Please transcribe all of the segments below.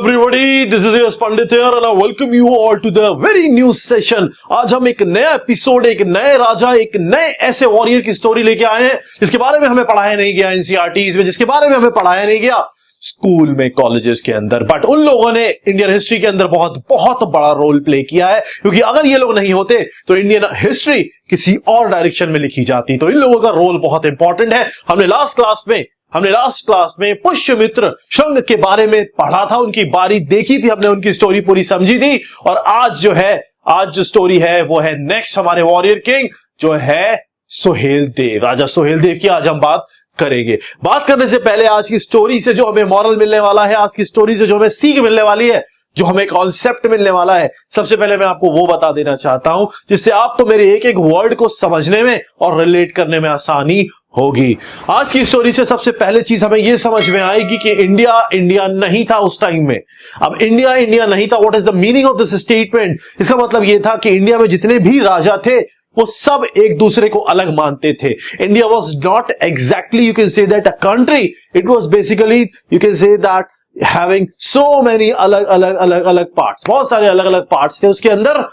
everybody, this is yes Pandit here and I welcome you all to the very new session। आज हम एक नया episode, एक नए राजा, एक नए ऐसे वॉरियर की स्टोरी लेके आए हैं जिसके बारे में हमें पढ़ाया नहीं गया एनसीईआरटीज में, जिसके बारे में हमें पढ़ाया नहीं गया स्कूल में, कॉलेजेस के अंदर, बट उन लोगों ने इंडियन हिस्ट्री के अंदर बहुत बहुत बड़ा रोल प्ले किया है। क्योंकि अगर ये लोग नहीं होते तो इंडियन हिस्ट्री किसी और डायरेक्शन में लिखी जाती। तो इन लोगों का रोल बहुत इंपॉर्टेंट है। हमने लास्ट क्लास में पुष्यमित्र शुंग के बारे में पढ़ा था, उनकी बारी देखी थी, हमने उनकी स्टोरी पूरी समझी थी। और आज जो स्टोरी है वो है नेक्स्ट हमारे वॉरियर किंग जो है सुहेल देव, राजा सुहेल देव की आज हम बात करेंगे। बात करने से पहले आज की स्टोरी से जो हमें मॉरल मिलने वाला है, आज की स्टोरी से जो हमें सीख मिलने वाली है, जो हमें कॉन्सेप्ट मिलने वाला है, सबसे पहले मैं आपको वो बता देना चाहता हूं जिससे आपको मेरे एक एक वर्ड को समझने में और रिलेट करने में आसानी होगी। आज की स्टोरी से सबसे पहले चीज हमें यह समझ में आएगी कि इंडिया नहीं था उस टाइम में। अब इंडिया नहीं था, what is the meaning of this statement? इसका मतलब यह था कि इंडिया में जितने भी राजा थे वो सब एक दूसरे को अलग मानते थे। India was not exactly, you can say that, a country. It was basically, you can say that, having so many अलग पार्ट्स, बहुत सारे अलग अलग पार्ट्स थे उसके अंदर,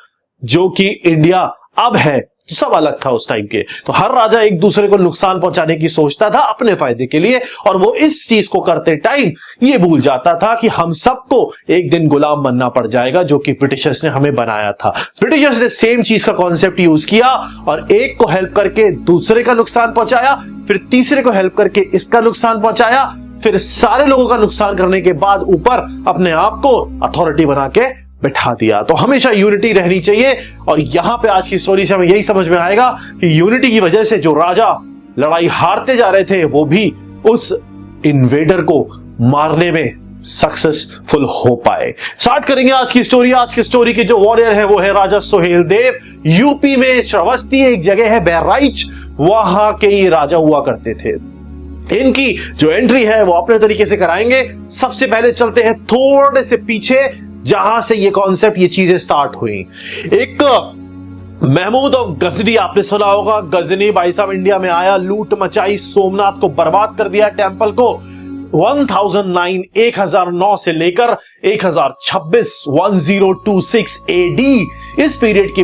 जो कि इंडिया अब है सब अलग था उस टाइम के। तो हर राजा एक दूसरे को नुकसान पहुंचाने की सोचता था अपने फायदे के लिए, और वो इस चीज को करते टाइम ये भूल जाता था कि हम सबको एक दिन गुलाम बनना पड़ जाएगा, जो कि ब्रिटिशर्स ने हमें बनाया था। ब्रिटिशर्स ने सेम चीज का कॉन्सेप्ट यूज किया और एक को हेल्प करके दूसरे का नुकसान पहुंचाया, फिर तीसरे को हेल्प करके इसका नुकसान पहुंचाया, फिर सारे लोगों का नुकसान करने के बाद ऊपर अपने आप को अथॉरिटी बना के बिठा दिया। तो हमेशा यूनिटी रहनी चाहिए। और यहां पे आज की स्टोरी से हमें यही समझ में आएगा कि यूनिटी की वजह से जो राजा लड़ाई हारते जा रहे थे वो भी उस इन्वेडर को मारने में सक्सेसफुल हो पाए। स्टार्ट करेंगे आज की स्टोरी। आज की स्टोरी के जो वॉरियर है वो है राजा सुहेल देव। यूपी में श्रावस्ती एक जगह है बहराइच, वहां के ये राजा हुआ करते थे। इनकी जो एंट्री है वो अपने तरीके से कराएंगे। सबसे पहले चलते हैं थोड़े से पीछे, जहां से ये कॉन्सेप्ट, ये चीजें स्टार्ट हुई। एक महमूद ऑफ गजनी आपने सुना होगा। गजनी भाई साहब इंडिया में आया, लूट मचाई, सोमनाथ को बर्बाद कर दिया, टेंपल को। 1009 से लेकर 1026 1026 एडी, इस पीरियड के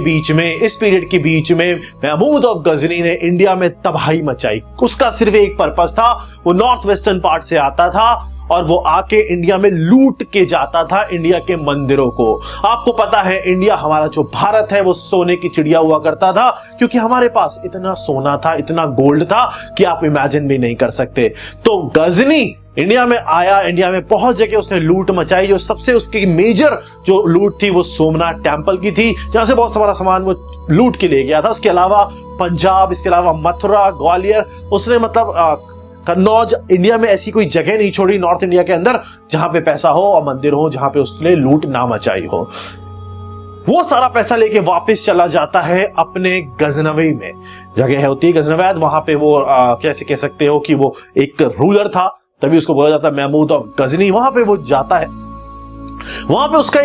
बीच में महमूद ऑफ गजनी ने इंडिया में तबाही मचाई। उसका सिर्फ एक पर्पस था, वो नॉर्थ वेस्टर्न पार्ट से आता था और वो आके इंडिया में लूट के जाता था इंडिया के मंदिरों को। आपको पता है इंडिया, हमारा जो भारत है वो सोने की चिड़िया हुआ करता था, क्योंकि हमारे पास इतना सोना था, इतना गोल्ड था कि आप इमेजिन भी नहीं कर सकते। तो गजनी इंडिया में आया, इंडिया में पहुंच जगह उसने लूट मचाई। जो सबसे उसकी मेजर जो लूट थी वो सोमनाथ टेंपल की थी, जहां से बहुत सारा सामान वो लूट के ले गया था। उसके अलावा पंजाब, इसके अलावा मथुरा, ग्वालियर, उसने मतलब कन्नौज, इंडिया में ऐसी कोई जगह नहीं छोड़ी नॉर्थ इंडिया के अंदर जहां पे पैसा हो और मंदिर हो, जहां पे उसने लूट ना मचाई हो। वो सारा पैसा लेके वापस चला जाता है अपने गजनवी में, जगह होती है गजनवैद, वहां पे वो कैसे कह सकते हो कि वो एक रूलर था, तभी उसको बोला जाता है महमूद ऑफ गजनी। वहां पे वो जाता है, वहां पे उसका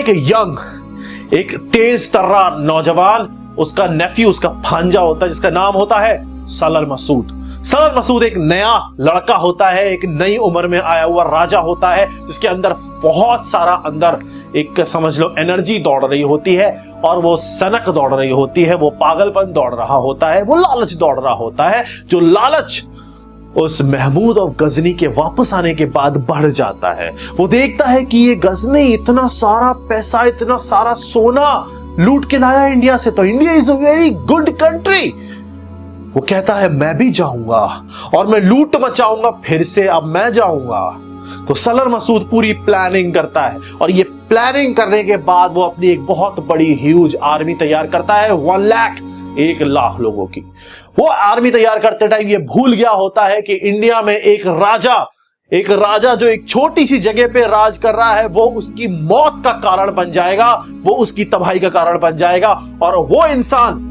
एक तेज तर्रा नौजवान, उसका नेफ्यू, उसका भांजा होता है, जिसका नाम होता है सलर मसूद। सलर मसूद एक नया लड़का होता है, एक नई उम्र में आया हुआ राजा होता है, जिसके अंदर बहुत सारा अंदर एक समझ लो एनर्जी दौड़ रही होती है, और वो सनक दौड़ रही होती है, वो पागलपन दौड़ रहा होता है, वो लालच दौड़ रहा होता है। जो लालच उस महमूद ऑफ गजनी के वापस आने के बाद बढ़ जाता है। वो देखता है कि ये गजनी इतना सारा पैसा, इतना सारा सोना लूट के लाया इंडिया से, तो India is a very good country. वो कहता है मैं भी जाऊंगा और मैं लूट मचाऊंगा, फिर से अब मैं जाऊंगा। तो सलर मसूद पूरी प्लानिंग करता है, और ये प्लानिंग करने के बाद वो अपनी एक बहुत बड़ी ह्यूज आर्मी तैयार करता है, 1 लाख लोगों की। वो आर्मी तैयार करते टाइम ये भूल गया होता है कि इंडिया में एक राजा जो एक छोटी सी जगह पे राज कर रहा है, वो उसकी मौत का कारण बन जाएगा, वो उसकी तबाही का कारण बन जाएगा। और वो इंसान,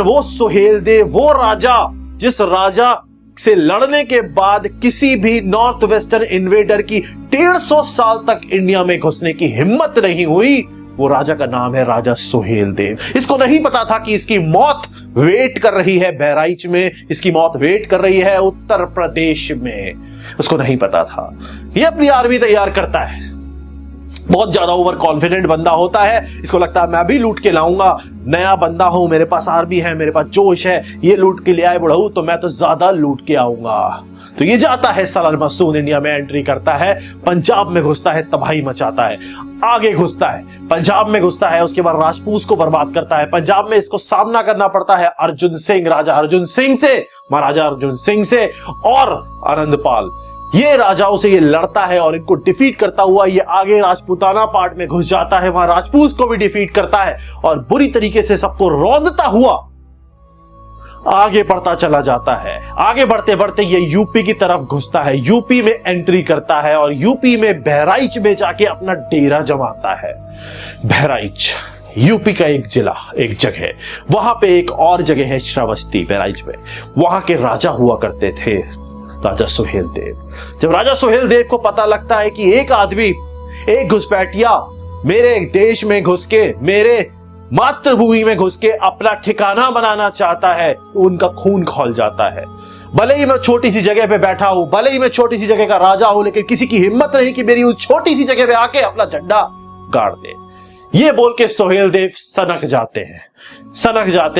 वो सुहेल देव, वो राजा, जिस राजा से लड़ने के बाद किसी भी नॉर्थ वेस्टर्न इन्वेडर की 150 साल तक इंडिया में घुसने की हिम्मत नहीं हुई, वो राजा का नाम है राजा सुहेल देव। इसको नहीं पता था कि इसकी मौत वेट कर रही है बहराइच में, इसकी मौत वेट कर रही है उत्तर प्रदेश में, उसको नहीं पता था। ये अपनी आर्मी तैयार करता है, बहुत ज्यादा ओवर कॉन्फिडेंट बंदा होता है, इसको लगता है मैं भी लूट के लाऊंगा, नया बंदा हूं, मेरे पास आर्मी है, मेरे पास जोश है, ये लूट के ले आए बुढ़ऊ तो मैं तो ज्यादा लूट के आऊंगा। तो ये जाता है सलार मसूद, इंडिया में एंट्री करता है, पंजाब में घुसता है, तबाही मचाता है, आगे घुसता है, पंजाब में घुसता है, उसके बाद राजपूत को बर्बाद करता है। पंजाब में इसको सामना करना पड़ता है अर्जुन सिंह, राजा अर्जुन सिंह से, महाराजा अर्जुन सिंह से और आनंदपाल, ये राजाओं से ये लड़ता है और इनको डिफीट करता हुआ ये आगे राजपूताना पार्ट में घुस जाता है, वहां राजपूत को भी डिफीट करता है और बुरी तरीके से सबको रौंदता हुआ आगे बढ़ता चला जाता है। आगे बढ़ते बढ़ते ये यूपी की तरफ घुसता है, यूपी में एंट्री करता है और यूपी में बहराइच में जाके अपना डेरा जमाता है। बहराइच यूपी का एक जिला, एक जगह, वहां पे एक और जगह है श्रावस्ती, बहराइच में, वहां के राजा हुआ करते थे राजा सुहेल देव। जब राजा सुहेल देव को पता लगता है कि एक आदमी, एक घुसपैठिया मेरे देश में घुस के, मेरे मातृभूमि में घुस के अपना ठिकाना बनाना चाहता है, तो उनका खून खौल जाता है। भले ही मैं छोटी सी जगह पे बैठा हूं, भले ही मैं छोटी सी जगह का राजा हूं, लेकिन किसी की हिम्मत नहीं कि मेरी उस छोटी सी जगह पे आके अपना झंडा गाड़ दे। ये बोल के सुहेल देव सनक जाते हैं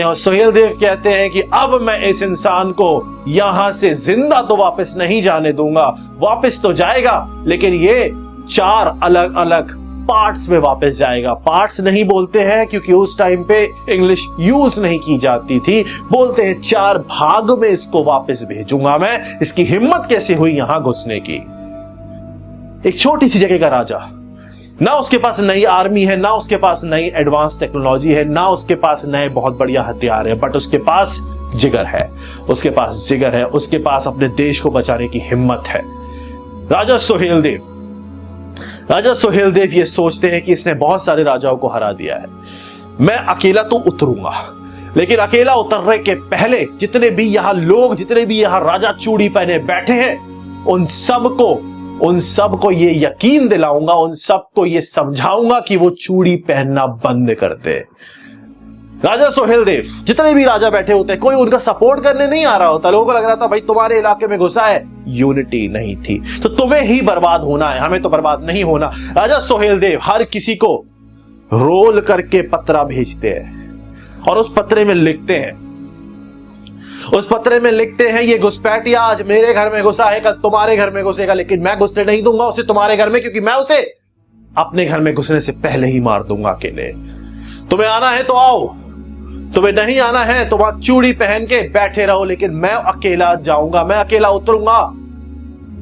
और सुहेल देव कहते हैं कि अब मैं इस इंसान को यहां से जिंदा तो वापस नहीं जाने दूंगा, वापस तो जाएगा लेकिन ये 4 अलग अलग पार्ट्स में वापस जाएगा। पार्ट्स नहीं बोलते हैं क्योंकि उस टाइम पे इंग्लिश यूज नहीं की जाती थी, बोलते हैं 4 भाग में इसको वापस भेजूंगा मैं। इसकी हिम्मत कैसे हुई यहां घुसने की? एक छोटी सी जगह का राजा, ना उसके पास नई आर्मी है, ना उसके पास नई एडवांस टेक्नोलॉजी है, ना उसके पास नए बहुत बढ़िया हथियार है, बट उसके पास जिगर है, उसके पास जिगर है, उसके पास अपने देश को बचाने की हिम्मत है। राजा सुहेल देव ये सोचते हैं कि इसने बहुत सारे राजाओं को हरा दिया है, मैं अकेला तो उतरूंगा, लेकिन अकेला उतरने के पहले जितने भी यहां लोग, जितने भी यहां राजा चूड़ी पहने बैठे हैं, उन सबको ये यकीन दिलाऊंगा, उन सबको ये समझाऊंगा कि वो चूड़ी पहनना बंद कर दे। राजा सुहेल देव, जितने भी राजा बैठे होते हैं, कोई उनका सपोर्ट करने नहीं आ रहा होता। लोगों को लग रहा था भाई तुम्हारे इलाके में घुसा है, यूनिटी नहीं थी तो तुम्हें ही बर्बाद होना है, हमें तो बर्बाद नहीं होना। राजा सुहेल देव हर किसी को रोल करके पत्रा भेजते हैं और उस पत्रे में लिखते हैं ये घुसपैठिया आज मेरे घर में घुसा है, कल तुम्हारे घर में घुसेगा, लेकिन मैं घुसने नहीं दूंगा उसे तुम्हारे घर में, क्योंकि मैं उसे अपने घर में घुसने से पहले ही मार दूंगा अकेले। तुम्हें आना है तो आओ, तुम्हें नहीं आना है तो वहां चूड़ी पहन के बैठे रहो, लेकिन मैं अकेला जाऊंगा, मैं अकेला उतरूंगा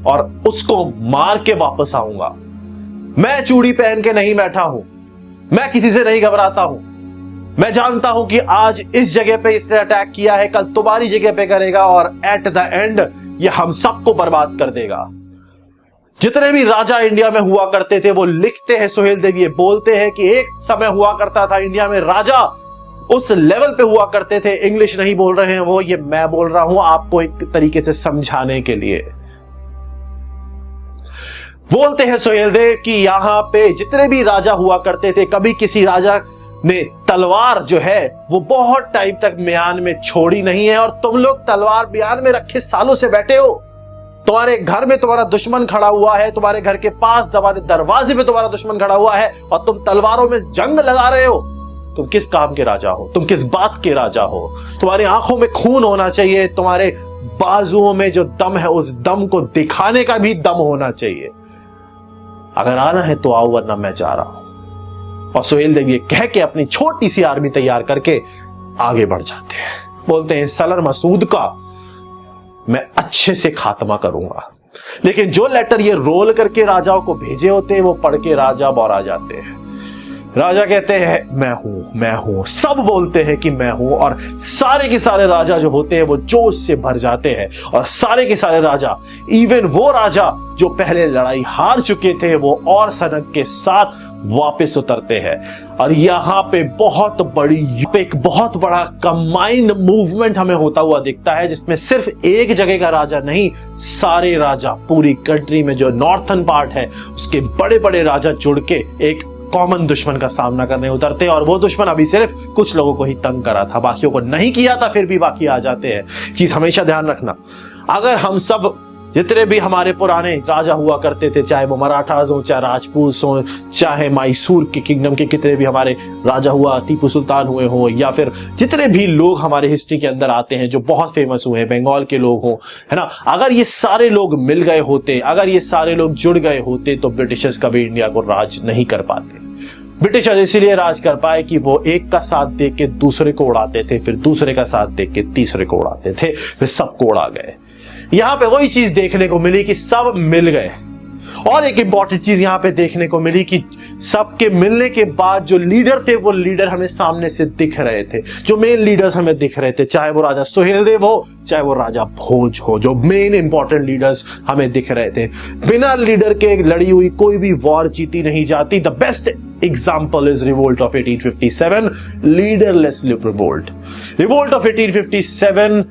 और उसको मार के वापस आऊंगा। मैं चूड़ी पहन के नहीं बैठा हूं, मैं किसी से नहीं घबराता हूं, मैं जानता हूं कि आज इस जगह पे इसने अटैक किया है, कल तुम्हारी जगह पे करेगा और एट द एंड ये हम सबको बर्बाद कर देगा। जितने भी राजा इंडिया में हुआ करते थे वो लिखते हैं, सुहेल देव ये बोलते हैं कि एक समय हुआ करता था इंडिया में राजा उस लेवल पे हुआ करते थे, इंग्लिश नहीं बोल रहे हैं वो, ये मैं बोल रहा हूं आपको एक तरीके से समझाने के लिए। बोलते हैं सुहेल देव कि यहां पे जितने भी राजा हुआ करते थे, कभी किसी राजा ने तलवार जो है वो बहुत टाइम तक म्यान में छोड़ी नहीं है, और तुम लोग तलवार म्यान में रखे सालों से बैठे हो। तुम्हारे घर में तुम्हारा दुश्मन खड़ा हुआ है, तुम्हारे घर के पास तुम्हारे दरवाजे पे तुम्हारा दुश्मन खड़ा हुआ है और तुम तलवारों में जंग लगा रहे हो। तुम किस काम के राजा हो? तुम किस बात के राजा हो? तुम्हारी आंखों में खून होना चाहिए, तुम्हारे बाजुओं में जो दम है उस दम को दिखाने का भी दम होना चाहिए। अगर आना है तो आओ, वरना मैं जा रहा हूं। और सुहेल देव ये कह के अपनी छोटी सी आर्मी तैयार करके आगे बढ़ जाते हैं। बोलते हैं सलार मसूद का मैं अच्छे से खात्मा करूंगा। लेकिन जो लेटर ये रोल करके राजाओं को भेजे होते हैं वो पढ़ के राजा बौरा जाते हैं। राजा कहते हैं मैं हूं, सब बोलते हैं कि मैं हूं, और सारे के सारे राजा जो होते हैं वो जोश से भर जाते हैं, और सारे के सारे राजा, इवन वो राजा जो पहले लड़ाई हार चुके थे, वो और सनक के साथ वापस उतरते हैं। और यहां पे एक बहुत बड़ा कंबाइंड मूवमेंट हमें होता हुआ दिखता है, जिसमें सिर्फ एक जगह का राजा नहीं, सारे राजा पूरी कंट्री में जो नॉर्थन पार्ट है उसके बड़े बड़े राजा जुड़ के एक कॉमन दुश्मन का सामना करने उतरते हैं। और वो दुश्मन अभी सिर्फ कुछ लोगों को ही तंग करा था, बाकियों को नहीं किया था, फिर भी बाकी आ जाते हैं। चीज हमेशा ध्यान रखना, अगर हम सब जितने भी हमारे पुराने राजा हुआ करते थे, चाहे वो मराठास हो, चाहे राजपूत हो, चाहे मैसूर के किंगडम के कितने भी हमारे राजा हुआ, टीपू सुल्तान हुए हो, या फिर जितने भी लोग हमारे हिस्ट्री के अंदर आते हैं जो बहुत फेमस हुए हैं, बंगाल के लोग हो, है ना, अगर ये सारे लोग मिल गए होते, अगर ये सारे लोग जुड़ गए होते तो ब्रिटिशर्स कभी इंडिया को राज नहीं कर पाते। ब्रिटिशर्स इसीलिए राज कर पाए कि वो एक का साथ देख के दूसरे को उड़ाते थे, फिर दूसरे का साथ देख के तीसरे को उड़ाते थे, फिर सबको उड़ा गए। यहां पे वही चीज देखने को मिली कि सब मिल गए। और एक इंपॉर्टेंट चीज यहां पे देखने को मिली कि सबके मिलने के बाद जो लीडर थे वो लीडर हमें सामने से दिख रहे थे, जो मेन लीडर्स हमें दिख रहे थे, चाहे वो राजा सुहेलदेव हो, चाहे वो राजा भोज हो, जो मेन इंपॉर्टेंट लीडर्स हमें दिख रहे थे। बिना लीडर के लड़ी हुई कोई भी वॉर जीती नहीं जाती। The best example is revolt of 1857, leaderless revolt. Revolt of 1857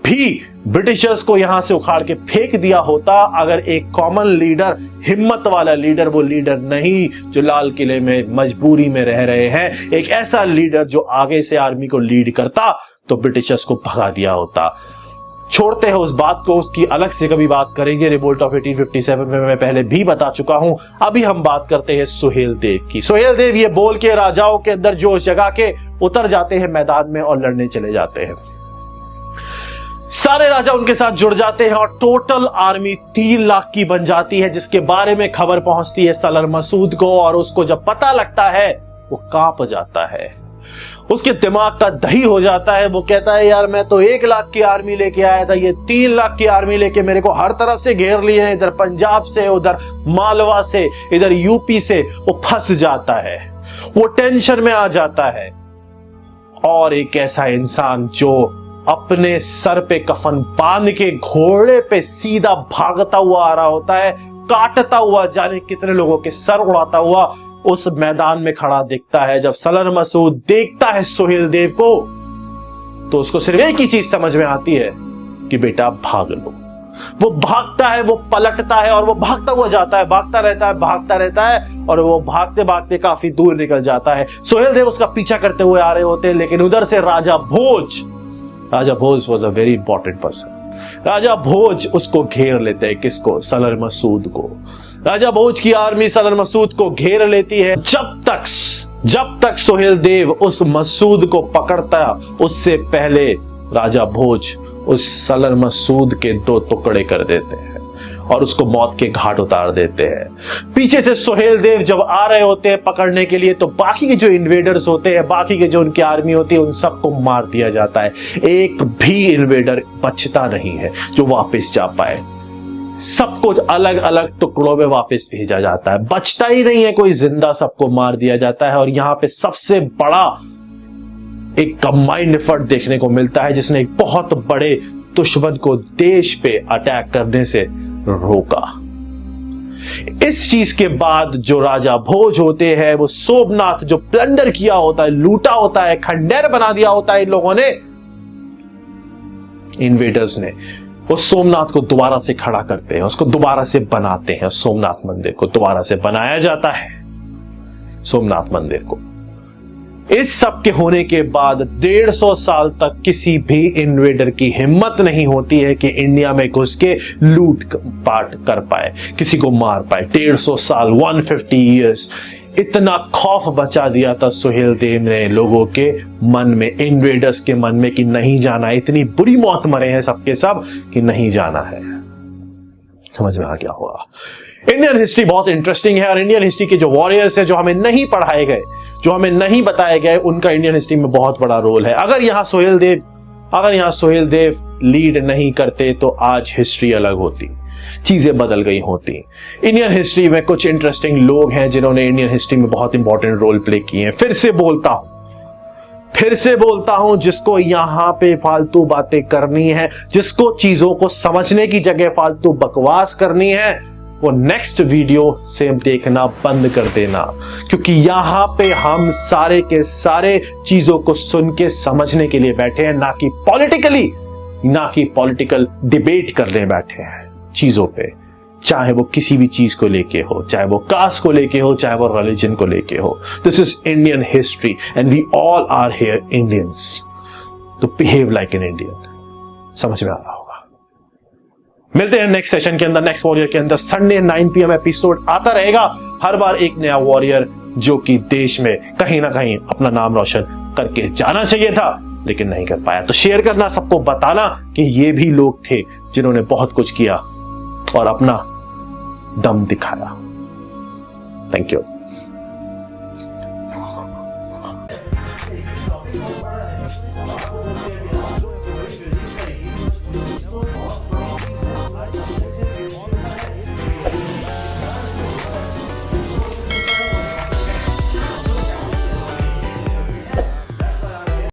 भी ब्रिटिशर्स को यहां से उखाड़ के फेंक दिया होता अगर एक कॉमन लीडर, हिम्मत वाला लीडर, वो लीडर नहीं जो लाल किले में मजबूरी में रह रहे हैं, एक ऐसा लीडर जो आगे से आर्मी को लीड करता तो ब्रिटिशर्स को भगा दिया होता। छोड़ते हैं उस बात को, उसकी अलग से कभी बात करेंगे। रिवोल्ट ऑफ 1857 में मैं पहले भी बता चुका हूं। अभी हम बात करते हैं सुहेलदेव की। सुहेलदेव ये बोल के राजाओं के अंदर जोश जगा के उतर जाते हैं मैदान में और लड़ने चले जाते हैं। सारे राजा उनके साथ जुड़ जाते हैं और टोटल आर्मी 3 लाख की बन जाती है, जिसके बारे में खबर पहुंचती है सलर मसूद को, और उसको जब पता लगता है वो कांप जाता है, उसके दिमाग का दही हो जाता है। वो कहता है यार मैं तो 1 लाख की आर्मी लेके आया था, ये 3 लाख की आर्मी लेके मेरे को हर तरफ से घेर लिए हैं, इधर पंजाब से, उधर मालवा से, इधर यूपी से। वो फंस जाता है, वो टेंशन में आ जाता है। और एक ऐसा इंसान जो अपने सर पे कफन बांध के घोड़े पे सीधा भागता हुआ आ रहा होता है, काटता हुआ जाने कितने लोगों के सर उड़ाता हुआ उस मैदान में खड़ा दिखता है। जब सलर मसूद देखता है सुहेलदेव को तो उसको सिर्फ एक ही चीज समझ में आती है कि बेटा भाग लो। वो भागता है, वो पलटता है और वो भागता हुआ जाता है, भागता रहता है और वो भागते भागते काफी दूर निकल जाता है। सुहेलदेव उसका पीछा करते हुए आ रहे होते हैं, लेकिन उधर से Raja Bhoj was a very important person. Raja Bhoj उसको घेर लेते हैं। किसको? सलर मसूद को। राजा भोज की आर्मी सलर मसूद को घेर लेती है। जब तक सुहेलदेव उस मसूद को पकड़ता, उससे पहले राजा भोज उस सलर मसूद के 2 टुकड़े कर देते हैं और उसको मौत के घाट उतार देते हैं। पीछे से सुहेलदेव जब आ रहे होते हैं पकड़ने के लिए तो बाकी के जो इन्वेडर्स होते हैं, बाकी के जो उनकी आर्मी होती है, उन सबको मार दिया जाता है। एक भी इन्वेडर बचता नहीं है जो वापस जा पाए। सबको अलग अलग टुकड़ों में वापस भेजा जाता है, बचता ही नहीं है कोई जिंदा, सबको मार दिया जाता है। और यहां पे सबसे बड़ा एक कंबाइंड एफर्ट देखने को मिलता है जिसने एक बहुत बड़े दुश्मन को देश पे अटैक करने से रोका। इस चीज के बाद जो राजा भोज होते हैं, वो सोमनाथ जो प्लंडर किया होता है, लूटा होता है, खंडेर बना दिया होता है इन लोगों ने, इन्वेडर्स ने, वो सोमनाथ को दोबारा से खड़ा करते हैं, उसको दोबारा से बनाते हैं। सोमनाथ मंदिर को दोबारा से बनाया जाता है, सोमनाथ मंदिर को। इस सब के होने के बाद 150 साल तक किसी भी इन्वेडर की हिम्मत नहीं होती है कि इंडिया में घुस के लूट पाट कर पाए, किसी को मार पाए। 150 साल, 150 ईयर्स, इतना खौफ बचा दिया था सुहेलदेव ने लोगों के मन में, इन्वेडर्स के मन में कि नहीं जाना। इतनी बुरी मौत मरे हैं सबके सब कि नहीं जाना है। समझ में आ गया होगा। इंडियन हिस्ट्री बहुत इंटरेस्टिंग है और इंडियन हिस्ट्री के जो वॉरियर्स हैं, जो हमें नहीं पढ़ाए गए, जो हमें नहीं बताए गए, उनका इंडियन हिस्ट्री में बहुत बड़ा रोल है। अगर यहां सुहेलदेव लीड नहीं करते तो आज हिस्ट्री अलग होती, चीजें बदल गई होती। इंडियन हिस्ट्री में कुछ इंटरेस्टिंग लोग हैं जिन्होंने इंडियन हिस्ट्री में बहुत इंपॉर्टेंट रोल प्ले किए हैं। फिर से बोलता हूं, जिसको यहां पे फालतू बातें करनी है, जिसको चीजों को समझने की जगह फालतू बकवास करनी है, वो नेक्स्ट वीडियो से देखना बंद कर देना, क्योंकि यहां पे हम सारे के सारे चीजों को सुन के समझने के लिए बैठे हैं, ना कि पॉलिटिकल डिबेट करने बैठे हैं चीजों पे। चाहे वो किसी भी चीज को लेके हो, चाहे वो कास्ट को लेके हो, चाहे वो रिलीजन को लेके हो। This is Indian history and we all are here Indians, तो बिहेव लाइक एन इंडियन। समझ में आ रहा होगा। मिलते हैं नेक्स्ट सेशन के अंदर, नेक्स्ट वॉरियर के अंदर। संडे 9 PM एपिसोड आता रहेगा, हर बार एक नया वॉरियर जो कि देश में कहीं ना कहीं अपना नाम रोशन करके जाना चाहिए था लेकिन नहीं कर पाया। तो शेयर करना, सबको बताना कि ये भी लोग थे जिन्होंने बहुत कुछ किया और अपना दम दिखाया। Thank you.